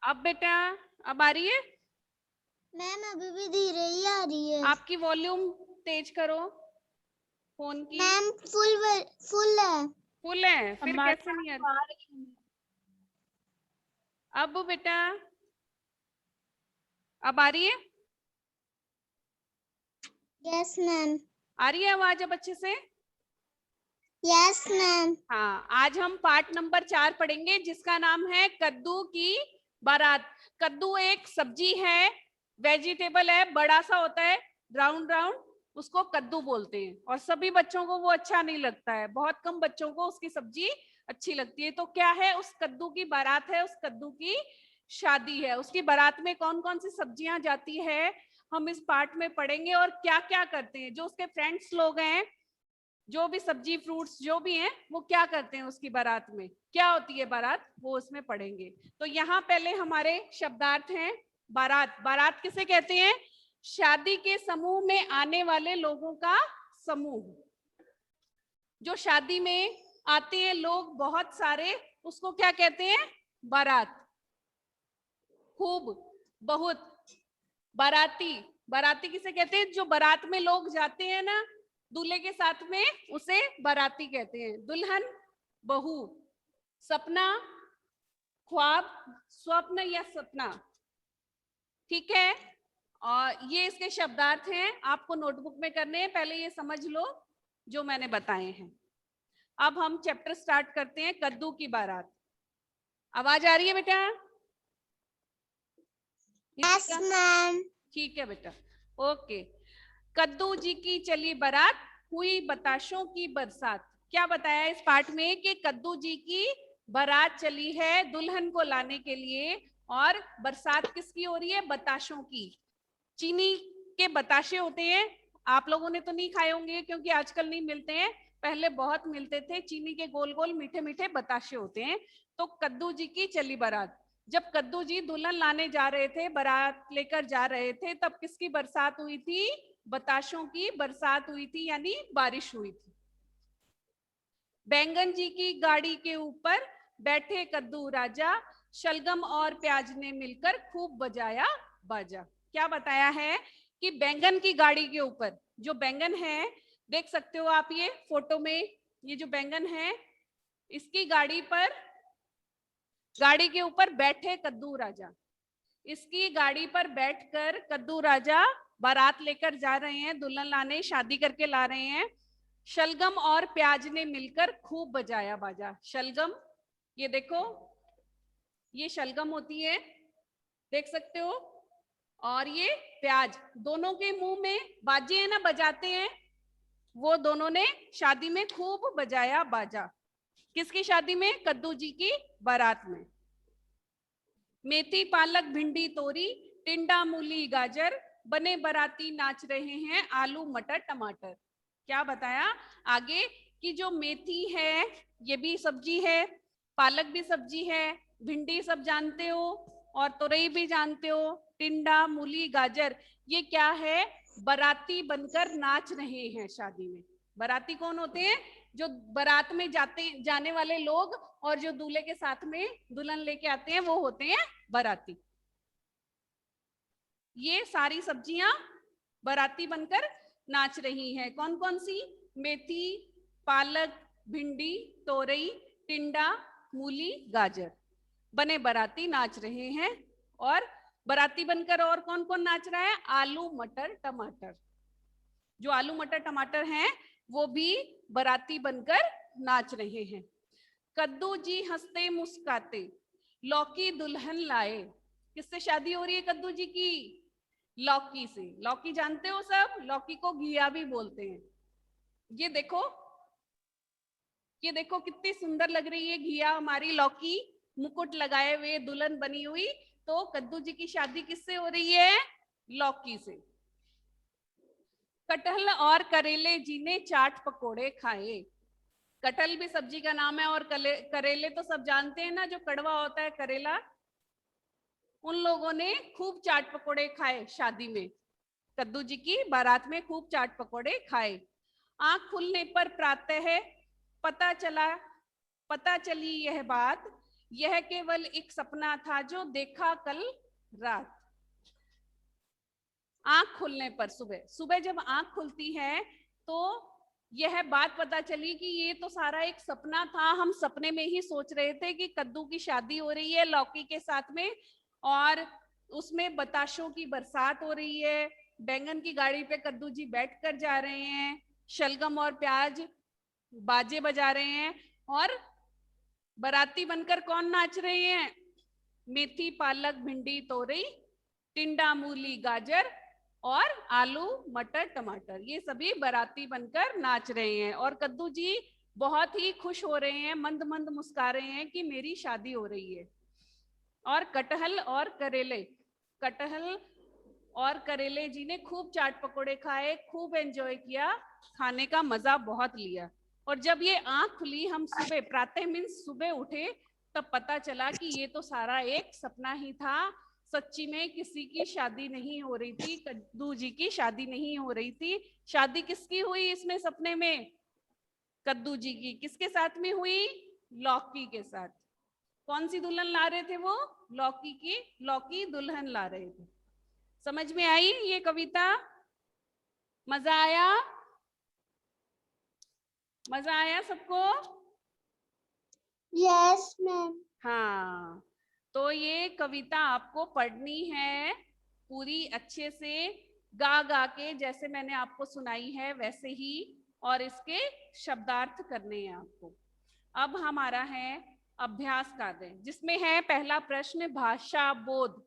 अब बेटा, अब आ रही है? मैम अभी भी धीरे ही आ रही है। आपकी वॉल्यूम तेज करो फोन की। मैम फुल है। फुल है, फिर हमारे कैसे नहीं आ रही? आ रही है। अब बेटा, अब आ रही है? Yes ma'am. आ रही है आवाज अब अच्छे से? Yes ma'am. हाँ, आज हम पार्ट नंबर 4 पढ़ेंगे जिसका नाम है कद्दू की बारात। कद्दू एक सब्जी है, वेजिटेबल है, बड़ा सा होता है, राउंड राउंड, उसको कद्दू बोलते हैं। और सभी बच्चों को वो अच्छा नहीं लगता है, बहुत कम बच्चों को उसकी सब्जी अच्छी लगती है। तो क्या है, उस कद्दू की बारात है, उस कद्दू की शादी है। उसकी बारात में कौन कौन सी सब्जियां जाती है हम इस पार्ट में पढ़ेंगे, और क्या क्या करते हैं जो उसके फ्रेंड्स लोग हैं, जो भी सब्जी फ्रूट्स जो भी हैं, वो क्या करते हैं उसकी बारात में, क्या होती है बारात, वो उसमें पढ़ेंगे। तो यहाँ पहले हमारे शब्दार्थ हैं। बारात, बारात किसे कहते हैं? शादी के समूह में आने वाले लोगों का समूह। जो शादी में आते हैं लोग बहुत सारे, उसको क्या कहते हैं? बारात। खूब, बहुत, बाराती। बाराती किसे कहते हैं? जो बारात में लोग जाते हैं ना दूल्हे के साथ में, उसे बाराती कहते हैं। दुल्हन, बहू, सपना, ख्वाब, स्वप्न या सपना, ठीक है। और ये इसके शब्दार्थ हैं, आपको नोटबुक में करने हैं, पहले ये समझ लो जो मैंने बताए हैं। अब हम चैप्टर स्टार्ट करते हैं, कद्दू की बारात। आवाज आ रही है बेटा? Yes ma'am. ठीक है बेटा, ओके। कद्दू जी की चली बारात, हुई बताशों की बरसात। क्या बताया इस पाठ में कि कद्दू जी की बारात चली है दुल्हन को लाने के लिए, और बरसात किसकी हो रही है? बताशों की। चीनी के बताशे होते हैं, आप लोगों ने तो नहीं खाए होंगे क्योंकि आजकल नहीं मिलते हैं, पहले बहुत मिलते थे। चीनी के गोल गोल मीठे मीठे बताशे होते हैं। तो कद्दू जी की चली बारात, जब कद्दू जी दुल्हन लाने जा रहे थे, बारात लेकर जा रहे थे, तब किसकी बरसात हुई थी? बताशों की बरसात हुई थी, यानी बारिश हुई थी। बैंगन जी की गाड़ी के ऊपर बैठे कद्दू राजा, शलगम और प्याज ने मिलकर खूब बजाया बाजा। क्या बताया है कि बैंगन की गाड़ी के ऊपर, जो बैंगन है देख सकते हो आप ये फोटो में, ये जो बैंगन है इसकी गाड़ी पर, गाड़ी के ऊपर बैठे कद्दू राजा, इसकी गाड़ी पर बैठकर कद्दू राजा बारात लेकर जा रहे हैं, दुल्हन लाने, शादी करके ला रहे हैं। शलगम और प्याज ने मिलकर खूब बजाया बाजा। शलगम, ये देखो, ये शलगम होती है, देख सकते हो। और ये प्याज, दोनों के मुंह में बाजे है ना, बजाते हैं, वो दोनों ने शादी में खूब बजाया बाजा। किसकी शादी में? कद्दू जी की बारात में। मेथी पालक भिंडी तोरी, टिंडा मूली गाजर, बने बराती नाच रहे हैं आलू मटर टमाटर। क्या बताया आगे कि जो मेथी है ये भी सब्जी है, पालक भी सब्जी है, भिंडी सब जानते हो, और तोरई भी जानते हो, टिंडा मूली गाजर, ये क्या है? बराती बनकर नाच रहे हैं शादी में। बराती कौन होते हैं? जो बारात में जाने वाले लोग, और जो दूल्हे के साथ में दुल्हन लेके आते हैं वो होते हैं बाराती। ये सारी सब्जियां बाराती बनकर नाच रही हैं। कौन कौन सी? मेथी, पालक, भिंडी, तोरई, टिंडा, मूली, गाजर, बने बाराती नाच रहे हैं। और बाराती बनकर और कौन कौन नाच रहा है? आलू मटर टमाटर, जो आलू मटर टमाटर हैं वो भी बाराती बनकर नाच रहे हैं। कद्दू जी हंसते मुस्काते, लौकी दुल्हन लाए। किससे शादी हो रही है कद्दू जी की? लौकी से। लौकी जानते हो सब, लौकी को घिया भी बोलते हैं। ये देखो, ये देखो कितनी सुंदर लग रही है घिया हमारी लौकी, मुकुट लगाए हुए दुल्हन बनी हुई। तो कद्दू जी की शादी किससे हो रही है? लौकी से। कटहल और करेले जी ने चाट पकोड़े खाए। कटहल भी सब्जी का नाम है, और करेले तो सब जानते हैं ना, जो कड़वा होता है करेला, उन लोगों ने खूब चाट पकोड़े खाए शादी में। कद्दू जी की बारात में खूब चाट पकोड़े खाए। आंख खुलने पर प्रातः पता चला, पता चली यह बात, यह केवल एक सपना था जो देखा कल रात। आंख खुलने पर सुबह सुबह जब आंख खुलती है तो यह बात पता चली कि ये तो सारा एक सपना था, हम सपने में ही सोच रहे थे कि कद्दू की शादी हो रही है लौकी के साथ में, और उसमें बताशों की बरसात हो रही है, बैंगन की गाड़ी पे कद्दू जी बैठ कर जा रहे हैं, शलगम और प्याज बाजे बजा रहे हैं, और बाराती बनकर कौन नाच रहे हैं? मेथी पालक भिंडी तोरई टिंडा मूली गाजर और आलू मटर टमाटर, ये सभी बाराती बनकर नाच रहे हैं। और कद्दू जी बहुत ही खुश हो रहे हैं, मंद मंद मुस्कुरा रहे हैं कि मेरी शादी हो रही है। और कटहल और करेले जी ने खूब चाट पकोड़े खाए, खूब एंजॉय किया, खाने का मजा बहुत लिया। और जब ये आंख खुली, हम सुबह प्रातः मीन्स सुबह उठे, तब पता चला कि ये तो सारा एक सपना ही था, सच्ची में किसी की शादी नहीं हो रही थी, कद्दू जी की शादी नहीं हो रही थी। शादी किसकी हुई इसमें सपने में? कद्दू जी की। किसके साथ में हुई? लौकी के साथ। कौन सी दुल्हन ला रहे थे वो? लौकी दुल्हन ला रहे थे। समझ में आई ये कविता? मजा आया? मजा आया सबको? Yes ma'am. हाँ, तो ये कविता आपको पढ़नी है पूरी अच्छे से, गा गा के, जैसे मैंने आपको सुनाई है वैसे ही, और इसके शब्दार्थ करने हैं आपको। अब हमारा है अभ्यास कार्य, जिसमें है पहला प्रश्न भाषा बोध।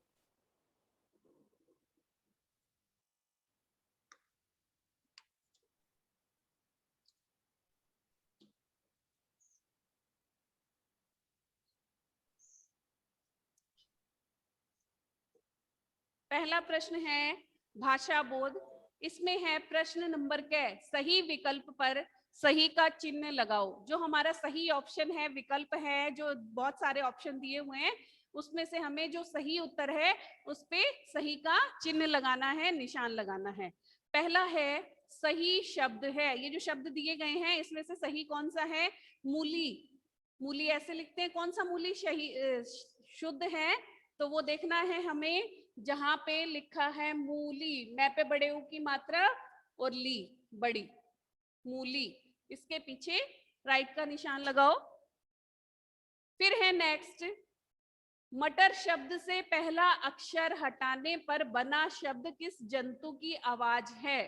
पहला प्रश्न है भाषा बोध। इसमें है प्रश्न नंबर क्या? सही विकल्प पर सही का चिन्ह लगाओ। जो हमारा सही ऑप्शन है, विकल्प है, जो बहुत सारे ऑप्शन दिए हुए हैं, उसमें से हमें जो सही उत्तर है उस पे सही का चिन्ह लगाना है, निशान लगाना है। पहला है सही शब्द है, ये जो शब्द दिए गए हैं इसमें से सही कौन सा है? मूली। मूली ऐसे लिखते हैं, कौन सा मूली शुद्ध है? तो वो देखना है हमें, जहां पे लिखा है मूली, मैं पे बड़े ऊ की मात्रा और ली बड़ी, मूली, इसके पीछे राइट का निशान लगाओ। फिर है नेक्स्ट, मटर शब्द से पहला अक्षर हटाने पर बना शब्द किस जंतु की आवाज है?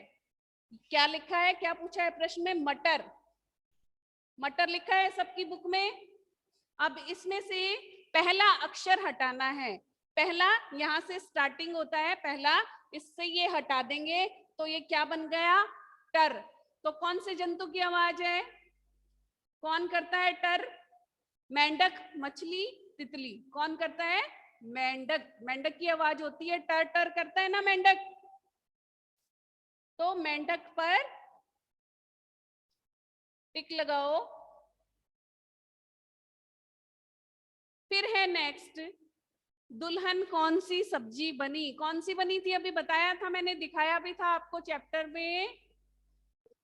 क्या लिखा है, क्या पूछा है प्रश्न में? मटर। मटर लिखा है सबकी बुक में। अब इसमें से पहला अक्षर हटाना है। पहला यहां से स्टार्टिंग होता है, पहला, इससे ये हटा देंगे तो ये क्या बन गया? टर। तो कौन से जंतु की आवाज है? कौन करता है टर? मेंढक, मछली, तितली। कौन करता है? मेंढक। मेंढक की आवाज होती है टर टर करता है ना मेंढक। तो मेंढक पर टिक लगाओ। फिर है नेक्स्ट, दुल्हन कौन सी सब्जी बनी? कौन सी बनी थी? अभी बताया था मैंने, दिखाया भी था आपको चैप्टर में,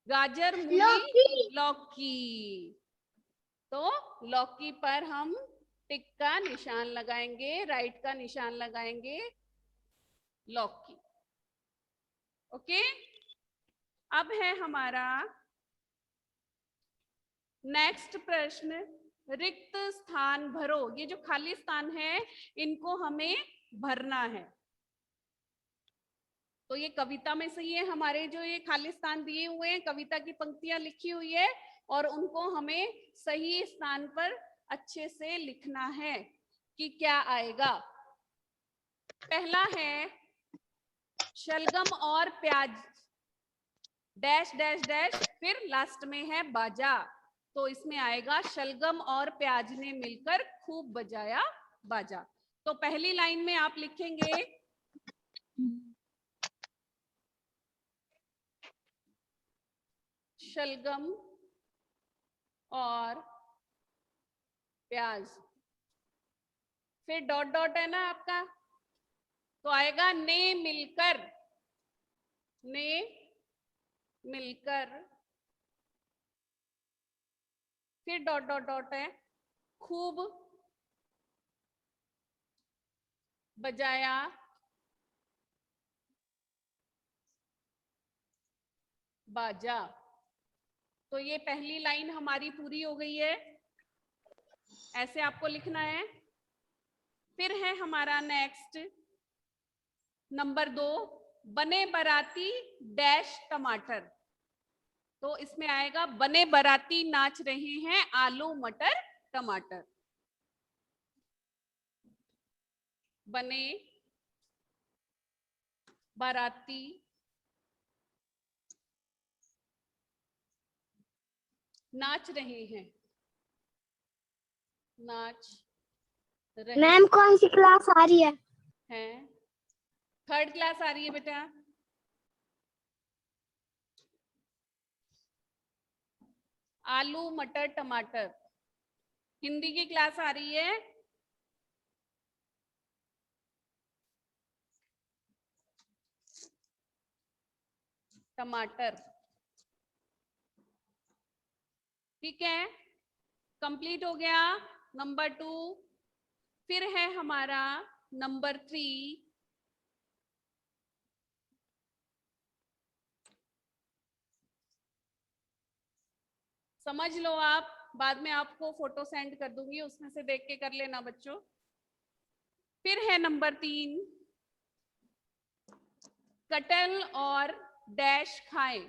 गाजर मूली लौकी। लौकी। तो लौकी पर हम टिक का निशान लगाएंगे, राइट का निशान लगाएंगे, लौकी। ओके। अब है हमारा नेक्स्ट प्रश्न, रिक्त स्थान भरो। ये जो खाली स्थान है इनको हमें भरना है। तो ये कविता में सही है, हमारे जो ये खाली स्थान दिए हुए हैं, कविता की पंक्तियां लिखी हुई है, और उनको हमें सही स्थान पर अच्छे से लिखना है कि क्या आएगा। पहला है शलगम और प्याज डैश डैश डैश, फिर लास्ट में है बाजा। तो इसमें आएगा शलगम और प्याज ने मिलकर खूब बजाया बाजा। तो पहली लाइन में आप लिखेंगे शलगम और प्याज, फिर डॉट डॉट है ना आपका, तो आएगा ने मिलकर, ने मिलकर, फिर डॉट डॉट डॉट है, खूब बजाया बाजा। तो ये पहली लाइन हमारी पूरी हो गई है, ऐसे आपको लिखना है। फिर है हमारा नेक्स्ट नंबर 2, बने बराती डैश टमाटर। तो इसमें आएगा बने बराती नाच रहे हैं आलू मटर टमाटर। बने बाराती नाच रहे हैं, नाच रहे मैम कौन सी क्लास आ रही है? हैं। 3rd क्लास आ रही है बेटा। आलू मटर टमाटर हिंदी की क्लास आ रही है। टमाटर, ठीक है, कंप्लीट हो गया नंबर 2। फिर है हमारा नंबर 3, समझ लो आप, बाद में आपको फोटो सेंड कर दूंगी, उसमें से देख के कर लेना बच्चों। फिर है नंबर 3, कटहल और डैश खाएं,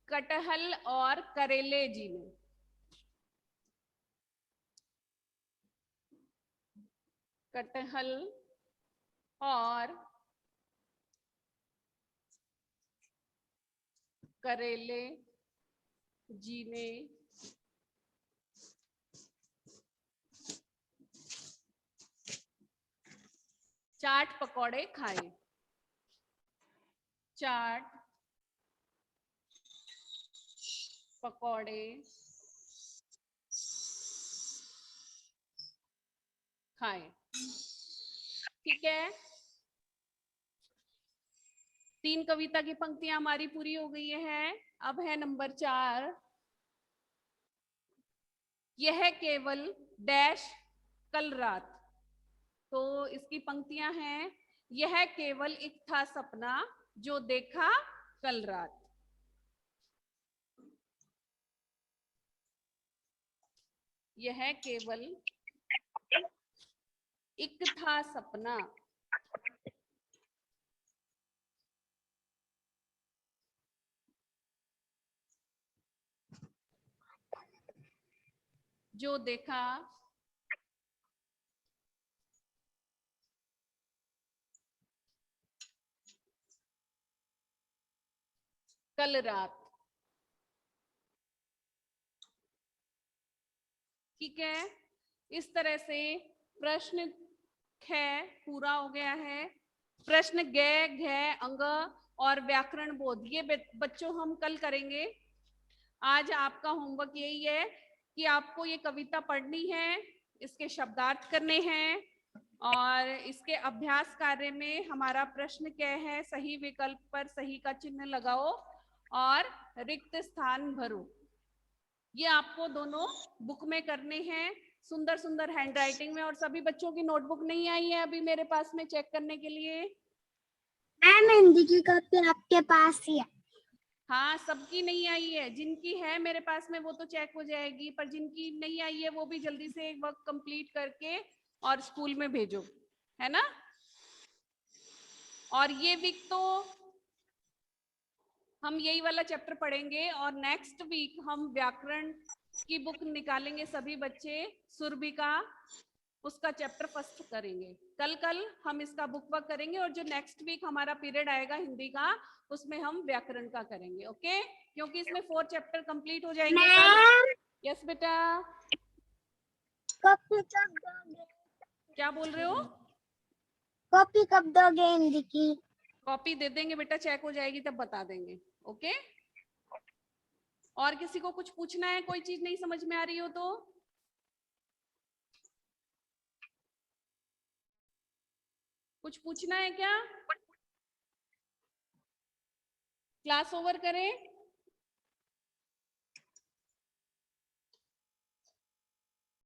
कटहल और करेले जी ने। कटहल और करेले जी ने चाट पकौड़े खाए। चाट पकौड़े खाए, ठीक है। 3 कविता की पंक्तियां हमारी पूरी हो गई है। अब है नंबर 4, यह केवल डैश कल रात। तो इसकी पंक्तियां हैं, यह केवल एक था सपना जो देखा कल रात। यह केवल एक था सपना जो देखा कल रात, ठीक है। इस तरह से प्रश्न है पूरा हो गया है। प्रश्न ग घ अंग और व्याकरण बोध ये बच्चों हम कल करेंगे। आज आपका होमवर्क यही है कि आपको ये कविता पढ़नी है, इसके शब्दार्थ करने हैं और इसके अभ्यास कार्य में हमारा प्रश्न क्या है, सही विकल्प पर सही का चिन्ह लगाओ और रिक्त स्थान भरो। ये आपको दोनों बुक में करने हैं, सुंदर सुंदर हैंडराइटिंग में। और सभी बच्चों की नोटबुक नहीं आई है अभी मेरे पास में चेक करने के लिए। मैम हिंदी की कॉपी आपके पास ही है। हाँ, सबकी नहीं आई है, जिनकी है मेरे पास में वो तो चेक हो जाएगी, पर जिनकी नहीं आई है वो भी जल्दी से एक वर्क कंप्लीट करके और स्कूल में भेजो, है ना। और ये वीक तो हम यही वाला चैप्टर पढ़ेंगे और नेक्स्ट वीक हम व्याकरण की बुक निकालेंगे सभी बच्चे, सुरभि का, उसका चैप्टर फर्स्ट करेंगे। कल हम इसका बुक वर्क करेंगे और जो नेक्स्ट वीक हमारा पीरियड आएगा हिंदी का उसमें हम व्याकरण का करेंगे, ओके। क्योंकि इसमें 4 चैप्टर कंप्लीट हो जाएंगे कल। यस बेटा, कॉपी कब दोगे? क्या बोल रहे हो? कॉपी कब दोगे हिंदी की? कॉपी दे देंगे बेटा, चेक हो जाएगी तब बता देंगे, ओके। और किसी को कुछ पूछना है, कोई चीज नहीं समझ में आ रही हो तो? कुछ पूछना है क्या? क्लास ओवर करें?